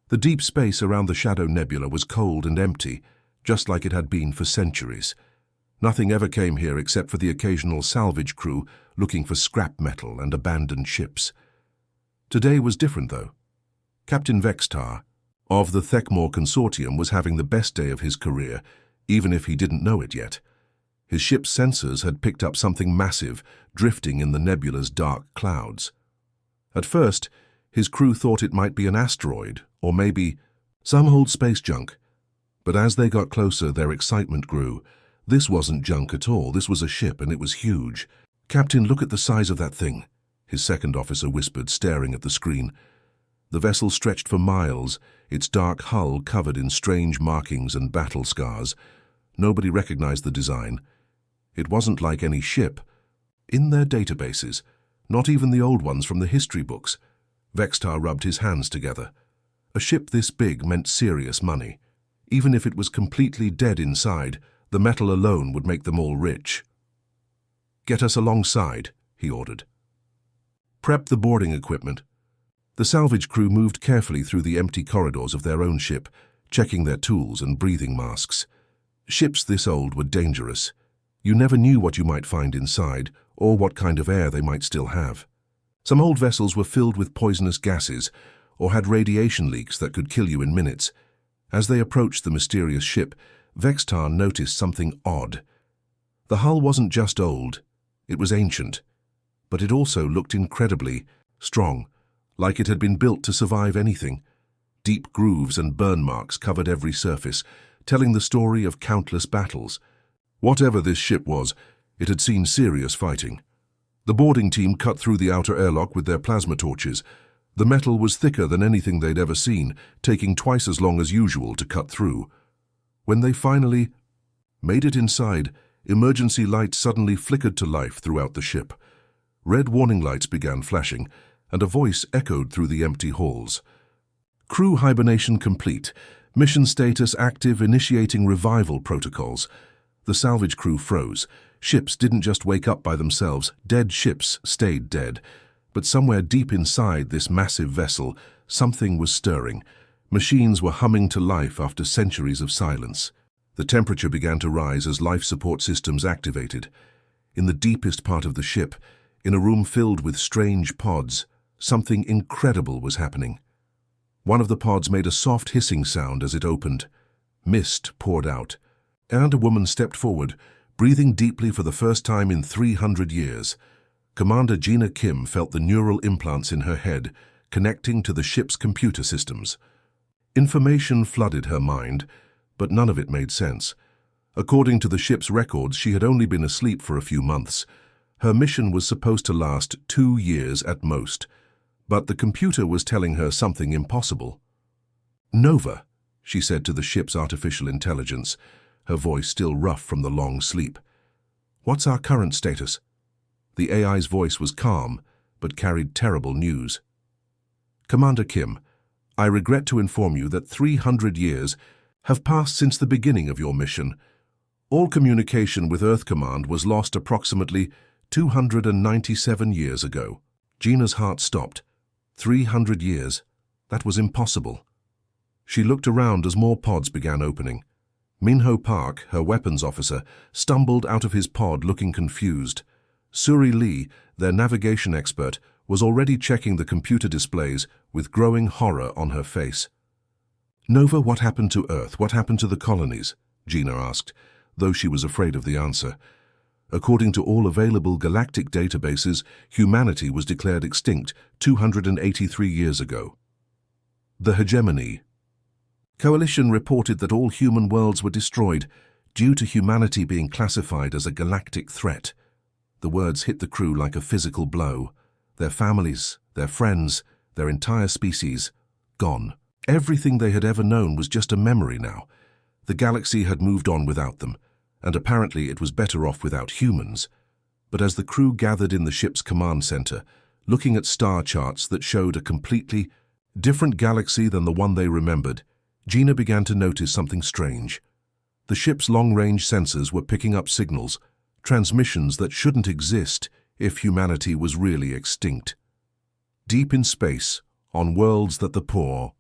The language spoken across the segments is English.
The deep space around the Shadow Nebula was cold and empty, just like it had been for centuries. Nothing ever came here except for the occasional salvage crew looking for scrap metal and abandoned ships. Today was different, though. Captain Vextar of the Thekmor Consortium was having the best day of his career, even if he didn't know it yet. His ship's sensors had picked up something massive drifting in the nebula's dark clouds. At first, his crew thought it might be an asteroid or maybe some old space junk. But as they got closer, their excitement grew. This wasn't junk at all. This was a ship, and it was huge. "Captain, look at the size of that thing," his second officer whispered, staring at the screen. The vessel stretched for miles, its dark hull covered in strange markings and battle scars. Nobody recognized the design. It wasn't like any ship. In their databases, not even the old ones from the history books. Vextar rubbed his hands together. A ship this big meant serious money. Even if it was completely dead inside, the metal alone would make them all rich. "Get us alongside," he ordered. "Prep the boarding equipment." The salvage crew moved carefully through the empty corridors of their own ship, checking their tools and breathing masks. Ships this old were dangerous. You never knew what you might find inside, or what kind of air they might still have. Some old vessels were filled with poisonous gases, or had radiation leaks that could kill you in minutes. As they approached the mysterious ship, Vextar noticed something odd. The hull wasn't just old, it was ancient, but it also looked incredibly strong, like it had been built to survive anything. Deep grooves and burn marks covered every surface, telling the story of countless battles. Whatever this ship was, it had seen serious fighting. The boarding team cut through the outer airlock with their plasma torches. The metal was thicker than anything they'd ever seen, taking twice as long as usual to cut through. When they finally made it inside, emergency lights suddenly flickered to life throughout the ship. Red warning lights began flashing, and a voice echoed through the empty halls. "Crew hibernation complete. Mission status active, initiating revival protocols." The salvage crew froze. Ships didn't just wake up by themselves. Dead ships stayed dead. But somewhere deep inside this massive vessel, something was stirring. Machines were humming to life after centuries of silence. The temperature began to rise as life support systems activated. In the deepest part of the ship, in a room filled with strange pods, something incredible was happening. One of the pods made a soft hissing sound as it opened. Mist poured out, and a woman stepped forward, breathing deeply for the first time in 300 years. Commander Gina Kim felt the neural implants in her head, connecting to the ship's computer systems. Information flooded her mind, but none of it made sense. According to the ship's records, she had only been asleep for a few months. Her mission was supposed to last 2 years at most, but the computer was telling her something impossible. "Nova," she said to the ship's artificial intelligence, her voice still rough from the long sleep. "What's our current status?" The AI's voice was calm, but carried terrible news. "Commander Kim, I regret to inform you that 300 years have passed since the beginning of your mission. All communication with Earth Command was lost approximately 297 years ago." Gina's heart stopped. 300 years? That was impossible. She looked around as more pods began opening. Minho Park, her weapons officer, stumbled out of his pod looking confused. Suri Lee, their navigation expert, was already checking the computer displays with growing horror on her face. "Nova, what happened to Earth? What happened to the colonies?" Gina asked, though she was afraid of the answer. According to all available galactic databases, humanity was declared extinct 283 years ago. The hegemony. Coalition reported that all human worlds were destroyed due to humanity being classified as a galactic threat. The words hit the crew like a physical blow. Their families, their friends, their entire species, gone. Everything they had ever known was just a memory now. The galaxy had moved on without them, and apparently it was better off without humans. But as the crew gathered in the ship's command center, looking at star charts that showed a completely different galaxy than the one they remembered, Gina began to notice something strange. The ship's long-range sensors were picking up signals, transmissions that shouldn't exist if humanity was really extinct. Deep in space, on worlds that the poor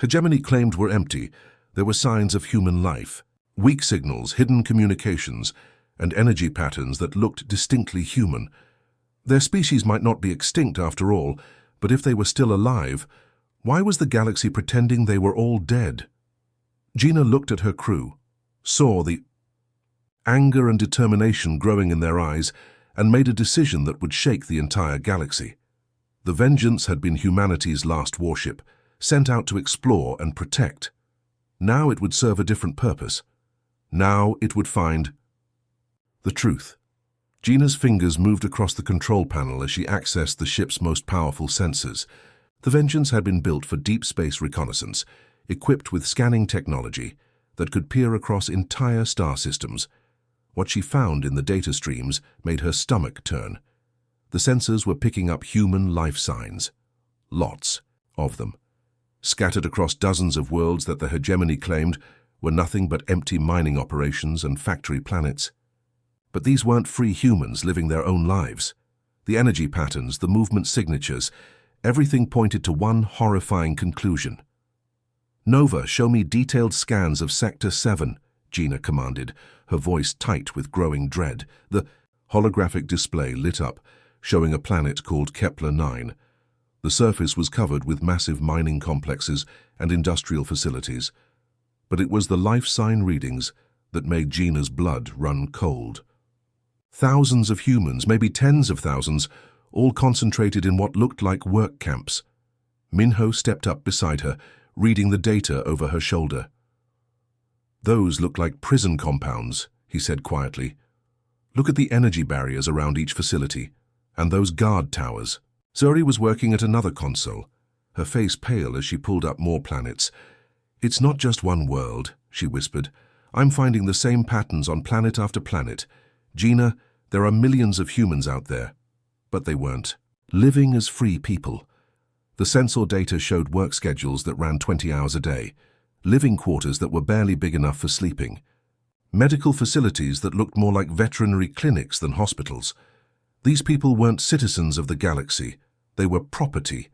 Hegemony claimed were empty. There were signs of human life, weak signals, hidden communications, and energy patterns that looked distinctly human. Their species might not be extinct after all, but if they were still alive, why was the galaxy pretending they were all dead? Gina looked at her crew, saw the anger and determination growing in their eyes, and made a decision that would shake the entire galaxy. The Vengeance had been humanity's last warship, sent out to explore and protect. Now it would serve a different purpose. Now it would find the truth. Gina's fingers moved across the control panel as she accessed the ship's most powerful sensors. The Vengeance had been built for deep space reconnaissance, equipped with scanning technology that could peer across entire star systems. What she found in the data streams made her stomach turn. The sensors were picking up human life signs. Lots of them. Scattered across dozens of worlds that the hegemony claimed were nothing but empty mining operations and factory planets. But these weren't free humans living their own lives. The energy patterns, the movement signatures, everything pointed to one horrifying conclusion. "Nova, show me detailed scans of Sector 7, Gina commanded, her voice tight with growing dread. The holographic display lit up, showing a planet called Kepler 9. The surface was covered with massive mining complexes and industrial facilities. But it was the life sign readings that made Gina's blood run cold. Thousands of humans, maybe tens of thousands, all concentrated in what looked like work camps. Minho stepped up beside her, reading the data over her shoulder. "Those look like prison compounds," he said quietly. "Look at the energy barriers around each facility, and those guard towers." Zuri was working at another console, her face pale as she pulled up more planets. "It's not just one world," she whispered. "I'm finding the same patterns on planet after planet. Gina, there are millions of humans out there." But they weren't. Living as free people. The sensor data showed work schedules that ran 20 hours a day, living quarters that were barely big enough for sleeping, medical facilities that looked more like veterinary clinics than hospitals. These people weren't citizens of the galaxy. They were property.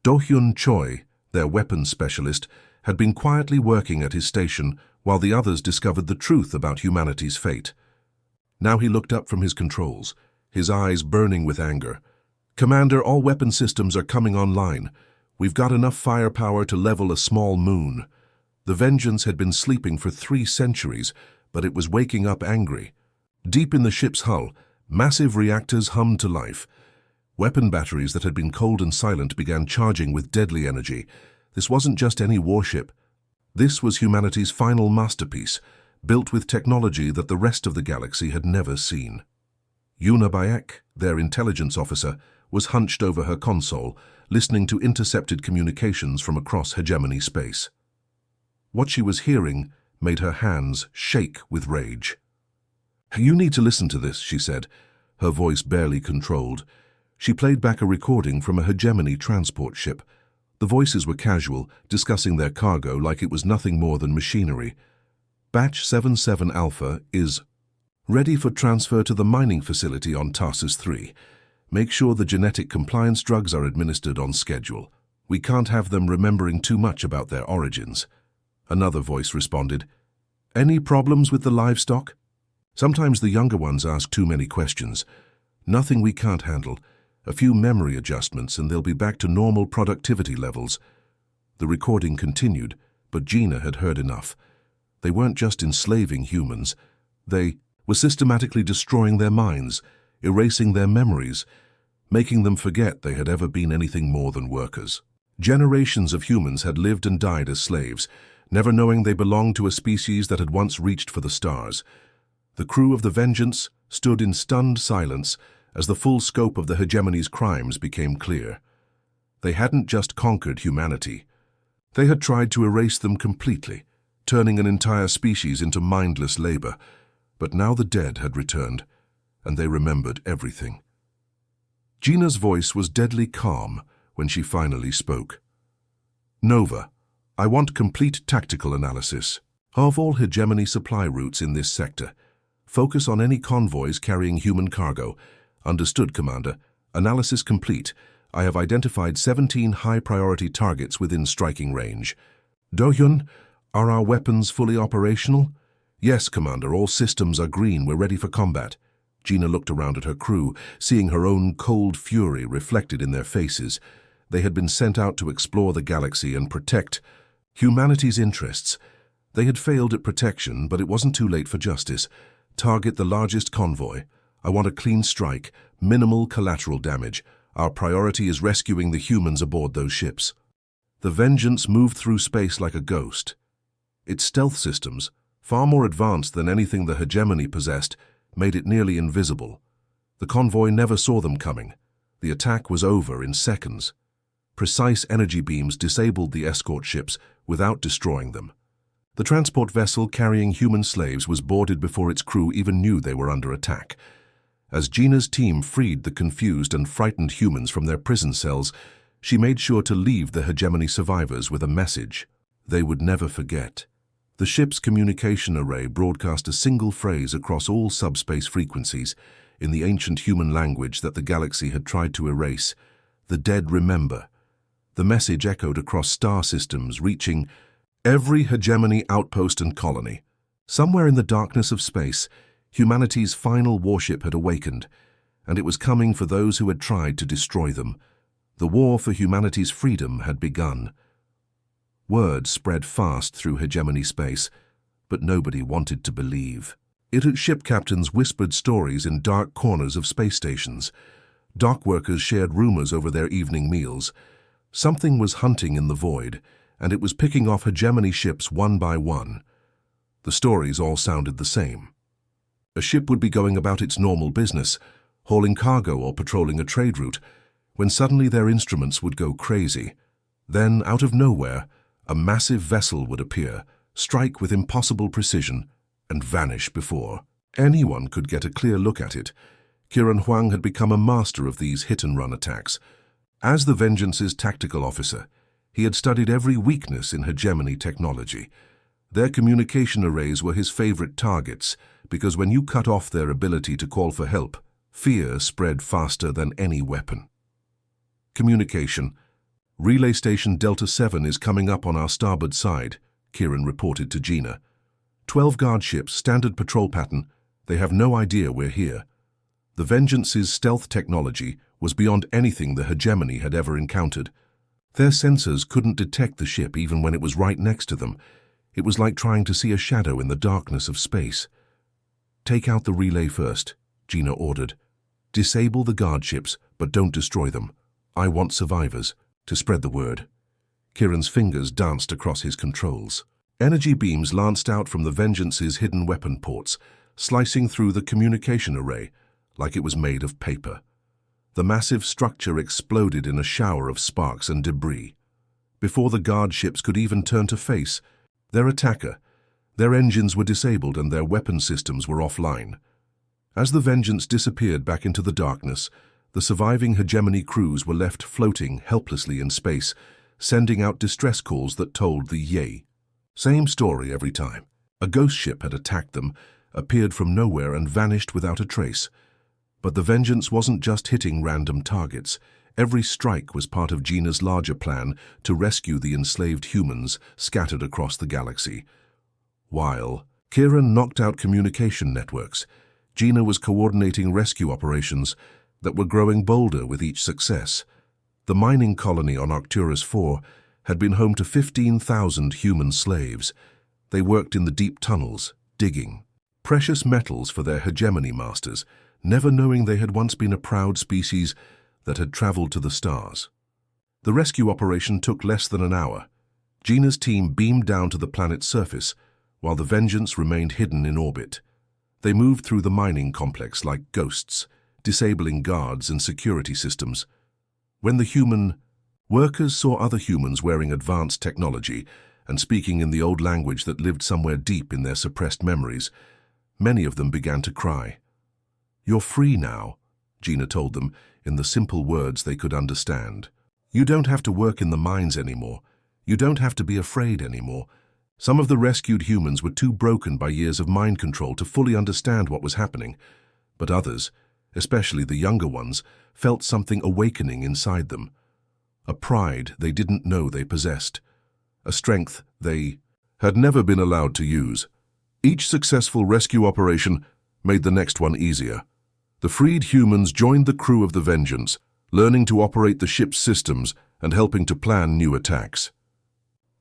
Do-hyun Choi, their weapons specialist, had been quietly working at his station while the others discovered the truth about humanity's fate. Now he looked up from his controls, his eyes burning with anger. "Commander, all weapon systems are coming online. We've got enough firepower to level a small moon." The Vengeance had been sleeping for 3 centuries, but it was waking up angry. Deep in the ship's hull, massive reactors hummed to life. Weapon batteries that had been cold and silent began charging with deadly energy. This wasn't just any warship. This was humanity's final masterpiece, built with technology that the rest of the galaxy had never seen. Yuna Bayek, their intelligence officer, was hunched over her console, listening to intercepted communications from across hegemony space. What she was hearing made her hands shake with rage. "You need to listen to this," she said, her voice barely controlled. She played back a recording from a hegemony transport ship. The voices were casual, discussing their cargo like it was nothing more than machinery. "Batch 77 Alpha is ready for transfer to the mining facility on Tarsus 3. Make sure the genetic compliance drugs are administered on schedule. We can't have them remembering too much about their origins." Another voice responded, "Any problems with the livestock?" "Sometimes the younger ones ask too many questions. Nothing we can't handle. A few memory adjustments and they'll be back to normal productivity levels." The recording continued, but Gina had heard enough. They weren't just enslaving humans. They were systematically destroying their minds, erasing their memories, making them forget they had ever been anything more than workers. Generations of humans had lived and died as slaves, never knowing they belonged to a species that had once reached for the stars. The crew of the Vengeance stood in stunned silence as the full scope of the hegemony's crimes became clear. They hadn't just conquered humanity. They had tried to erase them completely, turning an entire species into mindless labor. But now the dead had returned, and they remembered everything. Gina's voice was deadly calm when she finally spoke. "Nova, I want complete tactical analysis of all hegemony supply routes in this sector. Focus on any convoys carrying human cargo. Understood, Commander. Analysis complete. I have identified 17 high-priority targets within striking range. Do-hyun, are our weapons fully operational? Yes, Commander, all systems are green. We're ready for combat. Gina looked around at her crew, seeing her own cold fury reflected in their faces. They had been sent out to explore the galaxy and protect humanity's interests. They had failed at protection, but it wasn't too late for justice. Target the largest convoy. I want a clean strike, minimal collateral damage. Our priority is rescuing the humans aboard those ships. The Vengeance moved through space like a ghost. Its stealth systems, far more advanced than anything the hegemony possessed, made it nearly invisible. The convoy never saw them coming. The attack was over in seconds. Precise energy beams disabled the escort ships without destroying them. The transport vessel carrying human slaves was boarded before its crew even knew they were under attack. As Gina's team freed the confused and frightened humans from their prison cells, she made sure to leave the hegemony survivors with a message they would never forget. The ship's communication array broadcast a single phrase across all subspace frequencies in the ancient human language that the galaxy had tried to erase. The dead remember. The message echoed across star systems, reaching every hegemony outpost and colony. Somewhere in the darkness of space, humanity's final warship had awakened, and it was coming for those who had tried to destroy them. The war for humanity's freedom had begun. Word spread fast through hegemony space, but nobody wanted to believe. Ship captains whispered stories in dark corners of space stations. Dock workers shared rumors over their evening meals. Something was hunting in the void, and it was picking off hegemony ships one by one. The stories all sounded the same. A ship would be going about its normal business, hauling cargo or patrolling a trade route, when suddenly their instruments would go crazy. Then, out of nowhere, a massive vessel would appear, strike with impossible precision, and vanish before anyone could get a clear look at it. Kieran Huang had become a master of these hit-and-run attacks. As the Vengeance's tactical officer, he had studied every weakness in hegemony technology. Their communication arrays were his favorite targets, because when you cut off their ability to call for help, fear spread faster than any weapon. Communication. Relay Station Delta 7 is coming up on our starboard side, Kieran reported to Gina. 12 guard ships, standard patrol pattern. They have no idea we're here. The Vengeance's stealth technology was beyond anything the hegemony had ever encountered. Their sensors couldn't detect the ship even when it was right next to them. It was like trying to see a shadow in the darkness of space. Take out the relay first, Gina ordered. Disable the guard ships, but don't destroy them. I want survivors, to spread the word. Kieran's fingers danced across his controls. Energy beams lanced out from the Vengeance's hidden weapon ports, slicing through the communication array like it was made of paper. The massive structure exploded in a shower of sparks and debris. Before the guard ships could even turn to face their attacker, their engines were disabled and their weapon systems were offline. As the Vengeance disappeared back into the darkness, the surviving hegemony crews were left floating helplessly in space, sending out distress calls that told the yay. Same story every time. A ghost ship had attacked them, appeared from nowhere and vanished without a trace. But the Vengeance wasn't just hitting random targets. Every strike was part of Gina's larger plan to rescue the enslaved humans scattered across the galaxy. While Kieran knocked out communication networks, Gina was coordinating rescue operations that were growing bolder with each success. The mining colony on Arcturus 4 had been home to 15,000 human slaves. They worked in the deep tunnels, digging precious metals for their hegemony masters, never knowing they had once been a proud species that had traveled to the stars. The rescue operation took less than an hour. Gina's team beamed down to the planet's surface, while the Vengeance remained hidden in orbit. They moved through the mining complex like ghosts, disabling guards and security systems. When the human workers saw other humans wearing advanced technology and speaking in the old language that lived somewhere deep in their suppressed memories, many of them began to cry. "You're free now," Gina told them in the simple words they could understand. "You don't have to work in the mines anymore. You don't have to be afraid anymore." Some of the rescued humans were too broken by years of mind control to fully understand what was happening, but others, especially the younger ones, felt something awakening inside them. A pride they didn't know they possessed. A strength they had never been allowed to use. Each successful rescue operation made the next one easier. The freed humans joined the crew of the Vengeance, learning to operate the ship's systems and helping to plan new attacks.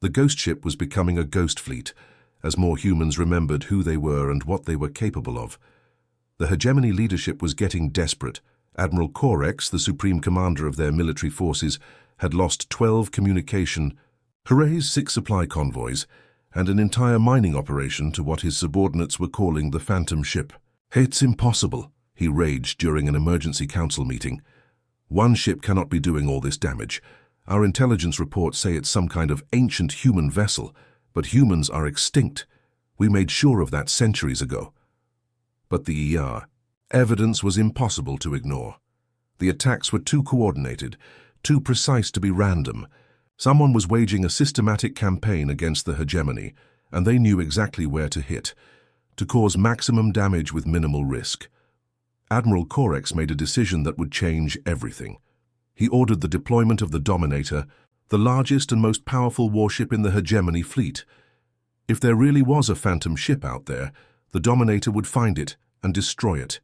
The ghost ship was becoming a ghost fleet, as more humans remembered who they were and what they were capable of. The hegemony leadership was getting desperate. Admiral Corex, the supreme commander of their military forces, had lost 12 communication, Hurray's 6 supply convoys, and an entire mining operation to what his subordinates were calling the Phantom Ship. "It's impossible," he raged during an emergency council meeting. "One ship cannot be doing all this damage. Our intelligence reports say it's some kind of ancient human vessel, but humans are extinct. We made sure of that centuries ago." But the evidence was impossible to ignore. The attacks were too coordinated, too precise to be random. Someone was waging a systematic campaign against the hegemony, and they knew exactly where to hit, to cause maximum damage with minimal risk. Admiral Corex made a decision that would change everything. He ordered the deployment of the Dominator, the largest and most powerful warship in the hegemony fleet. If there really was a phantom ship out there, the Dominator would find it and destroy it.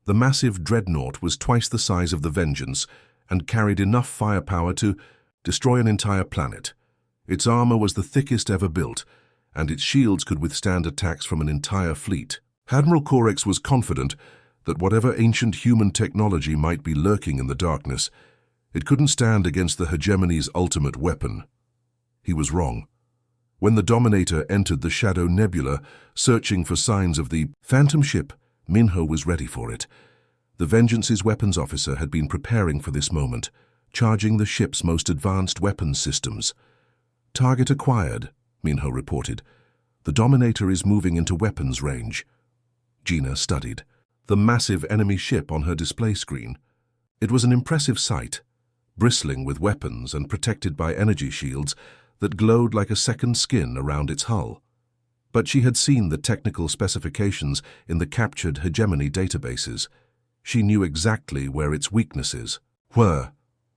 The massive dreadnought was twice the size of the Vengeance and carried enough firepower to destroy an entire planet. Its armor was the thickest ever built, and its shields could withstand attacks from an entire fleet. Admiral Corex was confident that whatever ancient human technology might be lurking in the darkness, it couldn't stand against the hegemony's ultimate weapon. He was wrong. When the Dominator entered the Shadow Nebula, searching for signs of the phantom ship, Minho was ready for it. The Vengeance's weapons officer had been preparing for this moment, charging the ship's most advanced weapons systems. "Target acquired," Minho reported. "The Dominator is moving into weapons range." Gina studied the massive enemy ship on her display screen. It was an impressive sight, bristling with weapons and protected by energy shields that glowed like a second skin around its hull. But she had seen the technical specifications in the captured hegemony databases. She knew exactly where its weaknesses were.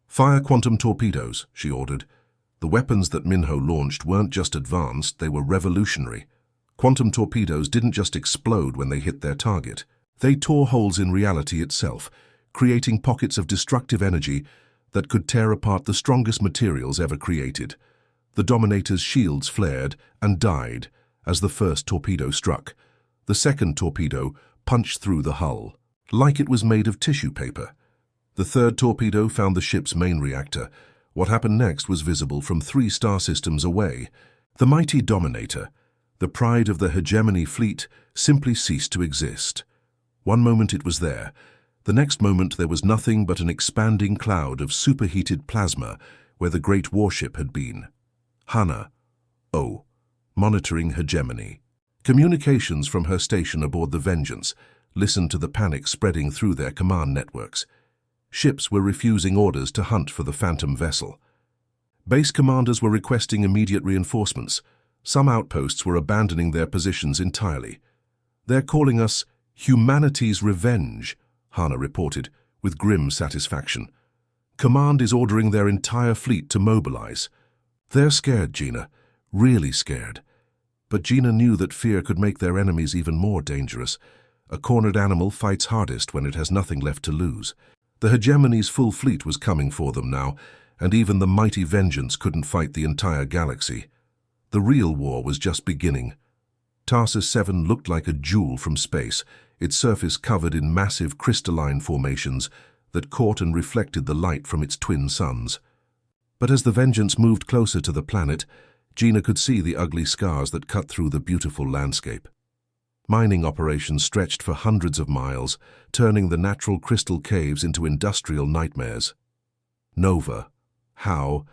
"Fire quantum torpedoes," she ordered. The weapons that Minho launched weren't just advanced, they were revolutionary. Quantum torpedoes didn't just explode when they hit their target. They tore holes in reality itself, creating pockets of destructive energy that could tear apart the strongest materials ever created. The Dominator's shields flared and died as the first torpedo struck. The second torpedo punched through the hull, like it was made of tissue paper. The third torpedo found the ship's main reactor. What happened next was visible from 3 star systems away. The mighty Dominator, the pride of the hegemony fleet, simply ceased to exist. One moment it was there. The next moment there was nothing but an expanding cloud of superheated plasma where the great warship had been. Hana, monitoring hegemony. Communications from her station aboard the Vengeance listened to the panic spreading through their command networks. Ships were refusing orders to hunt for the phantom vessel. Base commanders were requesting immediate reinforcements. Some outposts were abandoning their positions entirely. "They're calling us humanity's revenge," Hana reported, with grim satisfaction. "Command is ordering their entire fleet to mobilize." They're scared, Gina, really scared. But Gina knew that fear could make their enemies even more dangerous. A cornered animal fights hardest when it has nothing left to lose. The hegemony's full fleet was coming for them now, and even the mighty Vengeance couldn't fight the entire galaxy. The real war was just beginning. Tarsus 7 looked like a jewel from space, its surface covered in massive crystalline formations that caught and reflected the light from its twin suns. But as the Vengeance moved closer to the planet, Gina could see the ugly scars that cut through the beautiful landscape. Mining operations stretched for hundreds of miles, turning the natural crystal caves into industrial nightmares. "Nova, how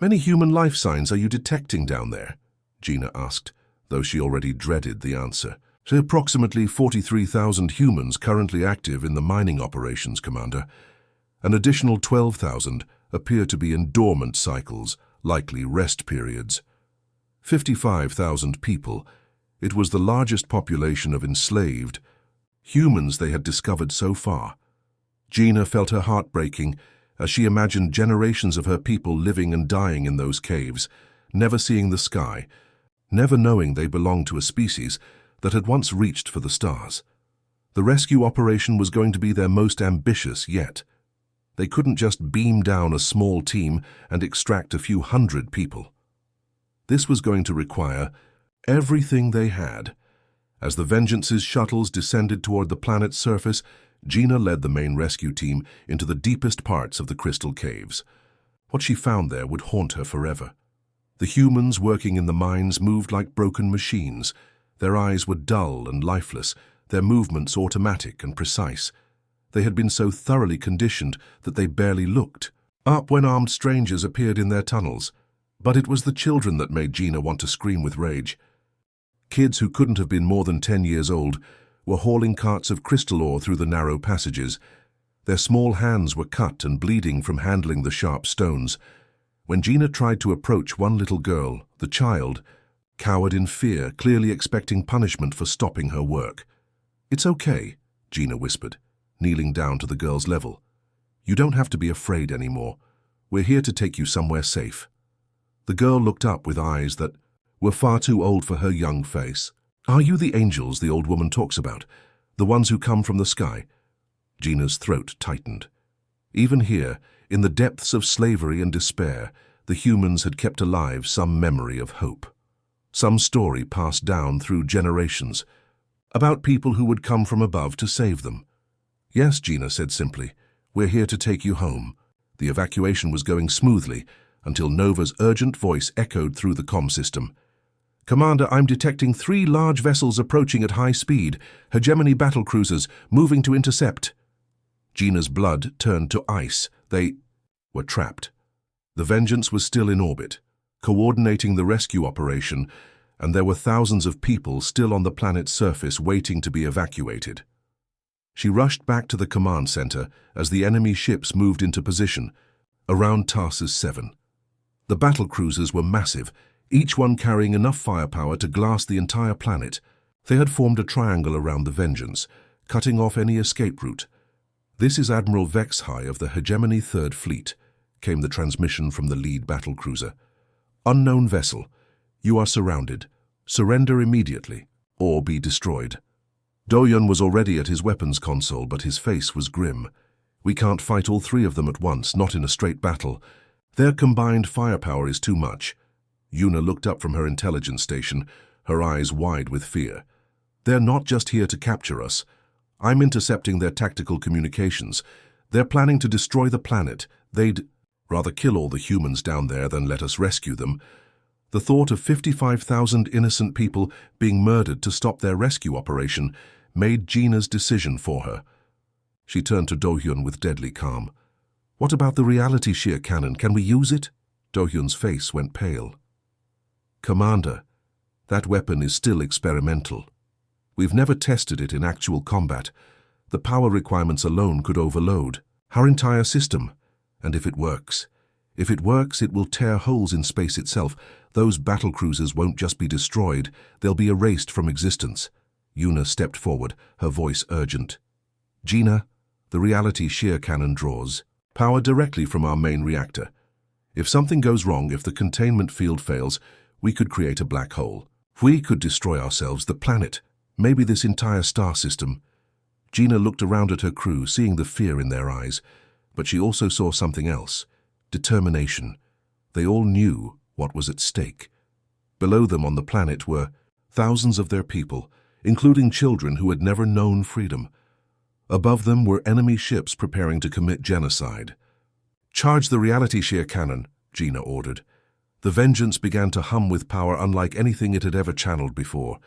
many human life signs are you detecting down there?" Gina asked, though she already dreaded the answer. "Approximately 43,000 humans currently active in the mining operations, Commander. An additional 12,000 appear to be in dormant cycles, likely rest periods. 55,000 people. It was the largest population of enslaved. humans they had discovered so far. Gina felt her heart breaking as she imagined generations of her people living and dying in those caves, never seeing the sky, never knowing they belonged to a species that had once reached for the stars. The rescue operation was going to be their most ambitious yet. They couldn't just beam down a small team and extract a few hundred people. This was going to require everything they had. As the Vengeance's shuttles descended toward the planet's surface, Gina led the main rescue team into the deepest parts of the crystal caves. What she found there would haunt her forever. The humans working in the mines moved like broken machines. Their eyes were dull and lifeless, their movements automatic and precise. They had been so thoroughly conditioned that they barely looked up when armed strangers appeared in their tunnels. But it was the children that made Gina want to scream with rage. Kids who couldn't have been more than 10 years old were hauling carts of crystal ore through the narrow passages. Their small hands were cut and bleeding from handling the sharp stones. When Gina tried to approach one little girl, the child cowered in fear, clearly expecting punishment for stopping her work. "It's okay," Gina whispered, kneeling down to the girl's level. "You don't have to be afraid anymore. We're here to take you somewhere safe." The girl looked up with eyes that were far too old for her young face. "Are you the angels the old woman talks about? The ones who come from the sky?" Gina's throat tightened. Even here, in the depths of slavery and despair, the humans had kept alive some memory of hope. Some story passed down through generations, about people who would come from above to save them. "Yes," Gina said simply, "we're here to take you home." The evacuation was going smoothly until Nova's urgent voice echoed through the comm system. "Commander, I'm detecting 3 large vessels approaching at high speed, hegemony battlecruisers, moving to intercept." Gina's blood turned to ice. They were trapped. The Vengeance was still in orbit, coordinating the rescue operation, and there were thousands of people still on the planet's surface waiting to be evacuated. She rushed back to the command center as the enemy ships moved into position, around Tarsus 7. The battlecruisers were massive, each one carrying enough firepower to glass the entire planet. They had formed a triangle around the Vengeance, cutting off any escape route. "This is Admiral Vexhai of the Hegemony 3rd Fleet," came the transmission from the lead battlecruiser. "Unknown vessel. You are surrounded. Surrender immediately, or be destroyed." Do-hyun was already at his weapons console, but his face was grim. "We can't fight all 3 of them at once, not in a straight battle. Their combined firepower is too much." Yuna looked up from her intelligence station, her eyes wide with fear. "They're not just here to capture us. I'm intercepting their tactical communications. They're planning to destroy the planet. They'd rather kill all the humans down there than let us rescue them." The thought of 55,000 innocent people being murdered to stop their rescue operation made Gina's decision for her. She turned to Do-hyun with deadly calm. "What about the reality shear cannon? Can we use it?" Do-hyun's face went pale. "Commander, that weapon is still experimental. We've never tested it in actual combat. The power requirements alone could overload our entire system. And if it works, it will tear holes in space itself. Those battlecruisers won't just be destroyed, they'll be erased from existence." Yuna stepped forward, her voice urgent. "Gina, the reality shear cannon draws power directly from our main reactor. If something goes wrong, if the containment field fails, we could create a black hole. We could destroy ourselves, the planet, maybe this entire star system." Gina looked around at her crew, seeing the fear in their eyes, but she also saw something else: determination. They all knew what was at stake. Below them on the planet were thousands of their people, including children who had never known freedom. Above them were enemy ships preparing to commit genocide. "Charge the reality shear cannon," Gina ordered. The Vengeance began to hum with power unlike anything it had ever channeled before.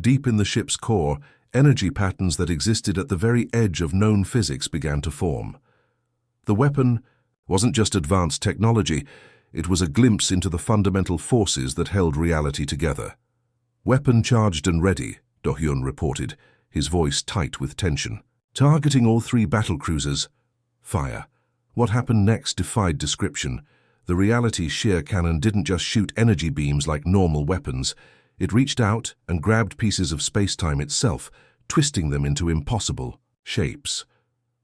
Deep in the ship's core, energy patterns that existed at the very edge of known physics began to form. The weapon wasn't just advanced technology, it was a glimpse into the fundamental forces that held reality together. "Weapon charged and ready," Do-hyun reported, his voice tight with tension. "Targeting all 3 battlecruisers. Fire." What happened next defied description. The reality shear cannon didn't just shoot energy beams like normal weapons. It reached out and grabbed pieces of space-time itself, twisting them into impossible shapes.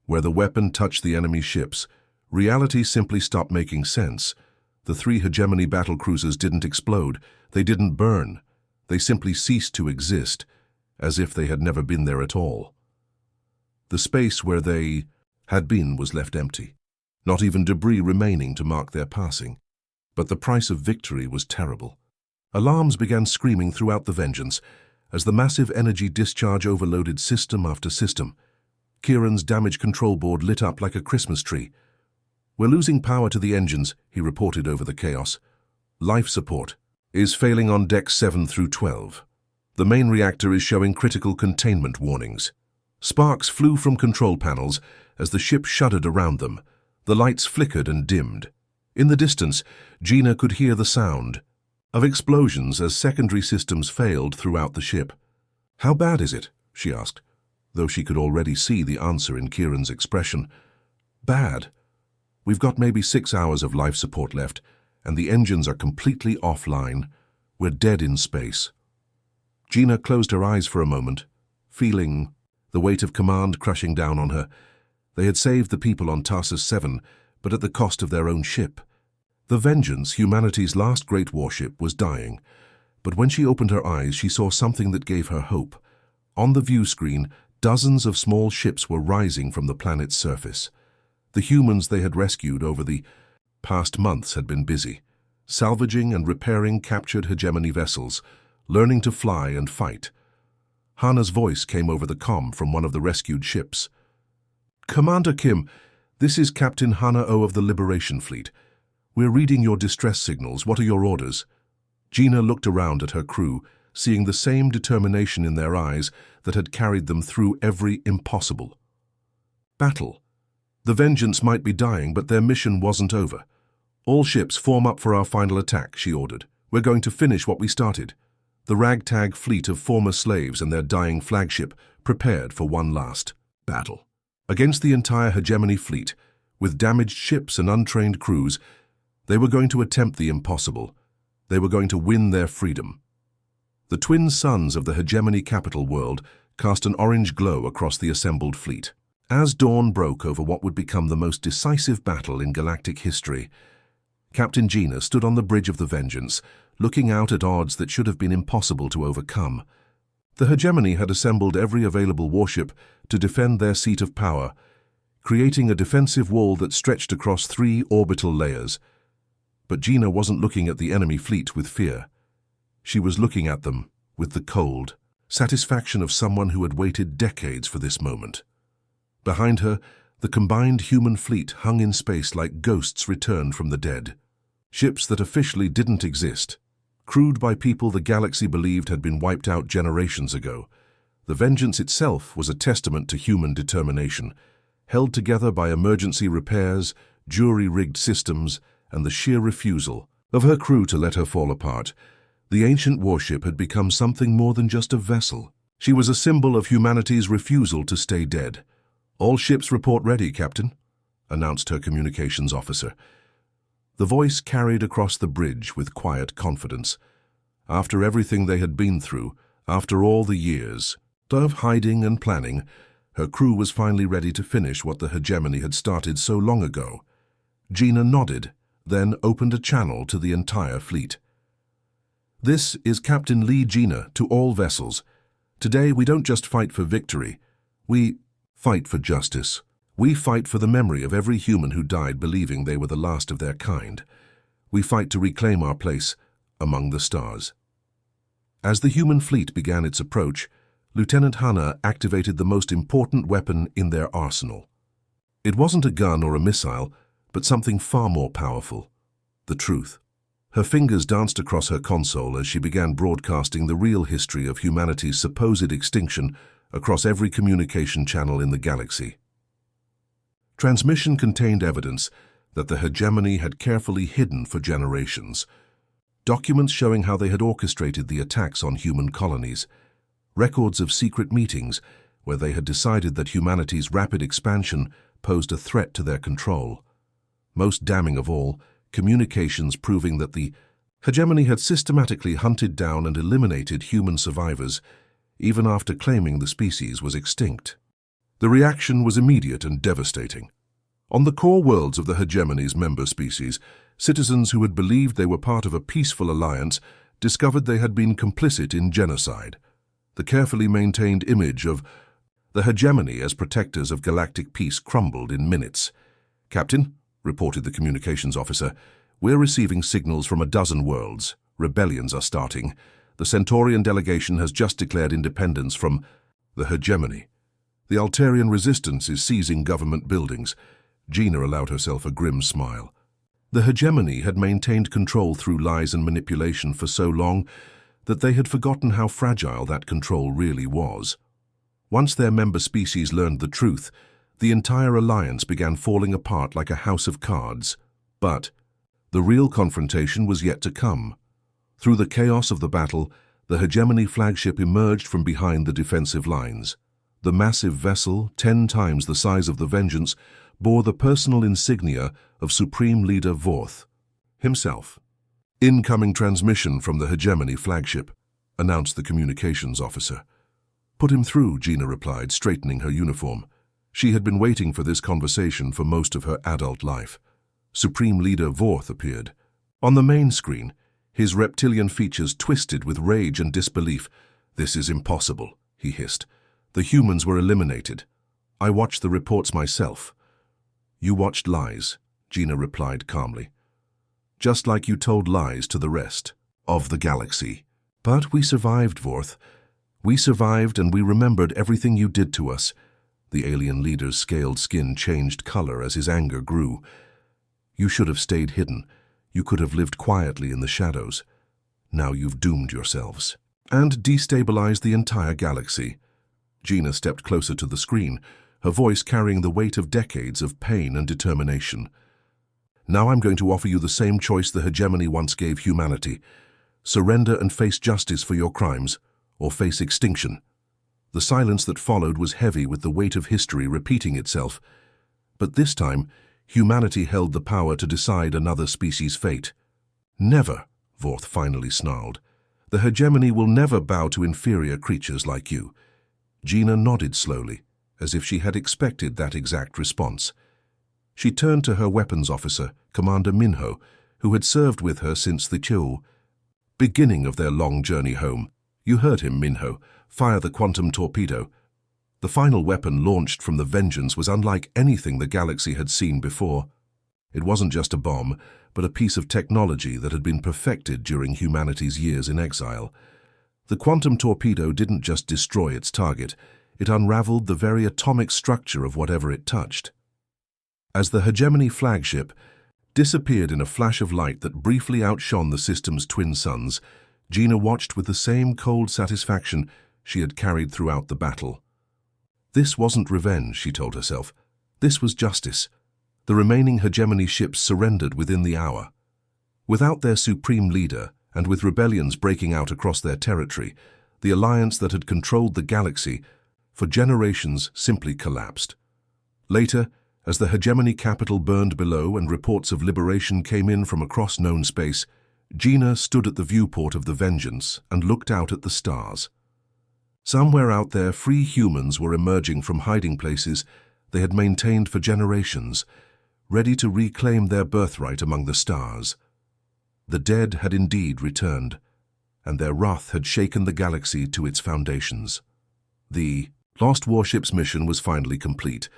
Where the weapon touched the enemy ships, reality simply stopped making sense. The three hegemony battlecruisers didn't explode, they didn't burn. They simply ceased to exist, as if they had never been there at all. The space where they had been was left empty, not even debris remaining to mark their passing. But the price of victory was terrible. Alarms began screaming throughout the Vengeance as the massive energy discharge overloaded system after system. Kieran's damage control board lit up like a Christmas tree. "We're losing power to the engines," he reported over the chaos. "Life support is failing on decks 7 through 12. The main reactor is showing critical containment warnings." Sparks flew from control panels as the ship shuddered around them. The lights flickered and dimmed. In the distance, Gina could hear the sound of explosions as secondary systems failed throughout the ship. "How bad is it?" she asked, though she could already see the answer in Kieran's expression. "Bad. We've got maybe 6 hours of life support left, and the engines are completely offline. We're dead in space." Gina closed her eyes for a moment, feeling the weight of command crushing down on her. They had saved the people on Tarsus 7, but at the cost of their own ship. The Vengeance, humanity's last great warship, was dying. But when she opened her eyes, she saw something that gave her hope. On the view screen, dozens of small ships were rising from the planet's surface. The humans they had rescued over the past months had been busy, salvaging and repairing captured hegemony vessels, learning to fly and fight. Hana's voice came over the comm from one of the rescued ships. "Commander Kim, this is Captain Hana O of the Liberation Fleet. We're reading your distress signals. What are your orders?" Gina looked around at her crew, seeing the same determination in their eyes that had carried them through every impossible battle. The Vengeance might be dying, but their mission wasn't over. "All ships form up for our final attack," she ordered. "We're going to finish what we started." The ragtag fleet of former slaves and their dying flagship prepared for one last battle. Against the entire hegemony fleet, with damaged ships and untrained crews, they were going to attempt the impossible. They were going to win their freedom. The twin suns of the hegemony capital world cast an orange glow across the assembled fleet. As dawn broke over what would become the most decisive battle in galactic history, Captain Gina stood on the bridge of the Vengeance, looking out at odds that should have been impossible to overcome. The hegemony had assembled every available warship to defend their seat of power, creating a defensive wall that stretched across 3 orbital layers. But Gina wasn't looking at the enemy fleet with fear. She was looking at them with the cold satisfaction of someone who had waited decades for this moment. Behind her, the combined human fleet hung in space like ghosts returned from the dead. Ships that officially didn't exist, crewed by people the galaxy believed had been wiped out generations ago. The Vengeance itself was a testament to human determination, held together by emergency repairs, jury-rigged systems, and the sheer refusal of her crew to let her fall apart. The ancient warship had become something more than just a vessel. She was a symbol of humanity's refusal to stay dead. "All ships report ready, Captain," announced her communications officer. The voice carried across the bridge with quiet confidence. After everything they had been through, after all the years of hiding and planning, her crew was finally ready to finish what the hegemony had started so long ago. Gina nodded, then opened a channel to the entire fleet. "This is Captain Lee Gina to all vessels. Today we don't just fight for victory, we fight for justice. We fight for the memory of every human who died believing they were the last of their kind. We fight to reclaim our place among the stars." As the human fleet began its approach, Lieutenant Hana activated the most important weapon in their arsenal. It wasn't a gun or a missile, but something far more powerful: the truth. Her fingers danced across her console as she began broadcasting the real history of humanity's supposed extinction across every communication channel in the galaxy. Transmission contained evidence that the hegemony had carefully hidden for generations. Documents showing how they had orchestrated the attacks on human colonies. Records of secret meetings where they had decided that humanity's rapid expansion posed a threat to their control. Most damning of all, communications proving that the hegemony had systematically hunted down and eliminated human survivors, even after claiming the species was extinct. The reaction was immediate and devastating. On the core worlds of the hegemony's member species, citizens who had believed they were part of a peaceful alliance discovered they had been complicit in genocide. The carefully maintained image of the hegemony as protectors of galactic peace crumbled in minutes. "Captain," reported the communications officer, "we're receiving signals from a dozen worlds. Rebellions are starting. The Centaurian delegation has just declared independence from the hegemony. The Altarian resistance is seizing government buildings." Gina allowed herself a grim smile. The hegemony had maintained control through lies and manipulation for so long that they had forgotten how fragile that control really was. Once their member species learned the truth, the entire alliance began falling apart like a house of cards. But the real confrontation was yet to come. Through the chaos of the battle, the hegemony flagship emerged from behind the defensive lines. The massive vessel, 10 times the size of the Vengeance, bore the personal insignia of Supreme Leader Vorth himself. "Incoming transmission from the hegemony flagship," announced the communications officer. "Put him through," Gina replied, straightening her uniform. She had been waiting for this conversation for most of her adult life. Supreme Leader Vorth appeared. On the main screen, his reptilian features twisted with rage and disbelief. "This is impossible," he hissed. "The humans were eliminated. I watched the reports myself." "You watched lies," Gina replied calmly. "Just like you told lies to the rest of the galaxy. But we survived, Vorth. We survived, and we remembered everything you did to us." The alien leader's scaled skin changed color as his anger grew. "You should have stayed hidden. You could have lived quietly in the shadows. Now you've doomed yourselves and destabilized the entire galaxy." Gina stepped closer to the screen, her voice carrying the weight of decades of pain and determination. "Now I'm going to offer you the same choice the hegemony once gave humanity. Surrender and face justice for your crimes, or face extinction." The silence that followed was heavy with the weight of history repeating itself. But this time, humanity held the power to decide another species' fate. "Never," Vorth finally snarled. "The hegemony will never bow to inferior creatures like you." Gina nodded slowly, as if she had expected that exact response. She turned to her weapons officer, Commander Minho, who had served with her since the beginning of their long journey home. "You heard him, Minho. Fire the quantum torpedo." The final weapon launched from the Vengeance was unlike anything the galaxy had seen before. It wasn't just a bomb, but a piece of technology that had been perfected during humanity's years in exile. The quantum torpedo didn't just destroy its target, it unraveled the very atomic structure of whatever it touched. As the hegemony flagship disappeared in a flash of light that briefly outshone the system's twin suns, Gina watched with the same cold satisfaction she had carried throughout the battle. This wasn't revenge, she told herself. This was justice. The remaining hegemony ships surrendered within the hour. Without their supreme leader, and with rebellions breaking out across their territory, the alliance that had controlled the galaxy for generations simply collapsed. Later, as the hegemony capital burned below and reports of liberation came in from across known space, Gina stood at the viewport of the Vengeance and looked out at the stars. Somewhere out there, free humans were emerging from hiding places they had maintained for generations, ready to reclaim their birthright among the stars. The dead had indeed returned, and their wrath had shaken the galaxy to its foundations. The Lost Warship's mission was finally complete,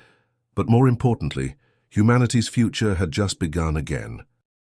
but more importantly, humanity's future had just begun again.